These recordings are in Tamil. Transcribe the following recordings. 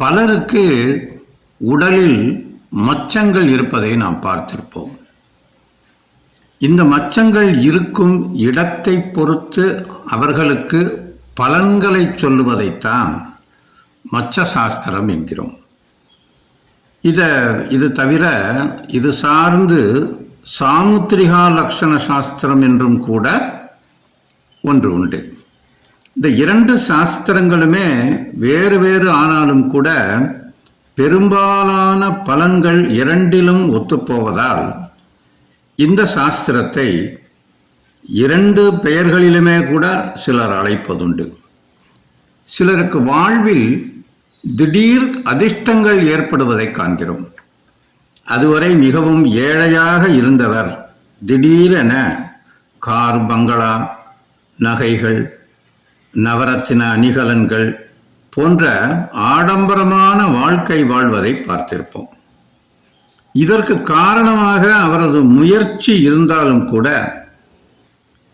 பலருக்கு உடலில் மச்சங்கள் இருப்பதை நாம் பார்த்திருப்போம். இந்த மச்சங்கள் இருக்கும் இடத்தை பொறுத்து அவர்களுக்கு பலன்களை சொல்லுவதைத்தான் மச்ச சாஸ்திரம் என்கிறோம். இது தவிர இது சார்ந்து சாமுத்திரிகா லக்ஷண சாஸ்திரம் என்றும் கூட ஒன்று உண்டு. இந்த இரண்டு சாஸ்திரங்களுமே வேறு வேறு ஆனாலும் கூட பெரும்பாலான பலன்கள் இரண்டிலும் ஒத்துப்போவதால் இந்த சாஸ்திரத்தை இரண்டு பெயர்களிலுமே கூட சிலர் அழைப்பதுண்டு. சிலருக்கு வாழ்வில் திடீர் அதிர்ஷ்டங்கள் ஏற்படுவதை காண்கிறோம். அதுவரை மிகவும் ஏழையாக இருந்தவர் திடீரென கார், பங்களா, நகைகள், நவரத்தின அணிகலன்கள் போன்ற ஆடம்பரமான வாழ்க்கை வாழ்வதை பார்த்திருப்போம். இதற்கு காரணமாக அவரது முயற்சி இருந்தாலும் கூட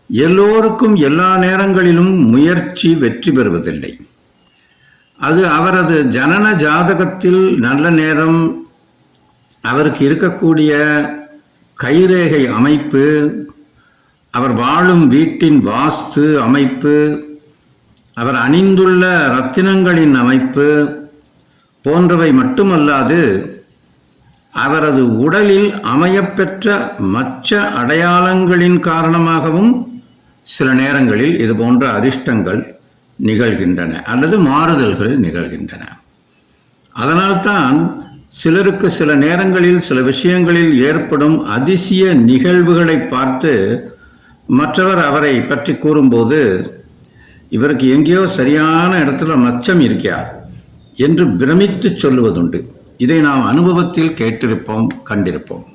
எல்லோருக்கும் எல்லா நேரங்களிலும் முயற்சி வெற்றி பெறுவதில்லை. அது அவரது ஜனன ஜாதகத்தில் நல்ல நேரம், அவருக்கு இருக்கக்கூடிய கைரேகை அமைப்பு, அவர் வாழும் வீட்டின் வாஸ்து அமைப்பு, அவர் அணிந்துள்ள ரத்தினங்களின் அமைப்பு போன்றவை மட்டுமல்லாது அவரது உடலில் அமையப்பெற்ற மச்ச அடையாளங்களின் காரணமாகவும் சில நேரங்களில் இது போன்ற அதிர்ஷ்டங்கள் நிகழ்கின்றன அல்லது மாறுதல்கள் நிகழ்கின்றன. அதனால்தான் சிலருக்கு சில நேரங்களில் சில விஷயங்களில் ஏற்படும் அதிசய நிகழ்வுகளை பார்த்து மற்றவர் அவரை பற்றி கூறும்போது இவருக்கு எங்கேயோ சரியான இடத்துல மச்சம் இருக்கியா என்று பிரமித்து சொல்லுவதுண்டு. இதை நாம் அனுபவத்தில் கேட்டிருப்போம், கண்டிருப்போம்.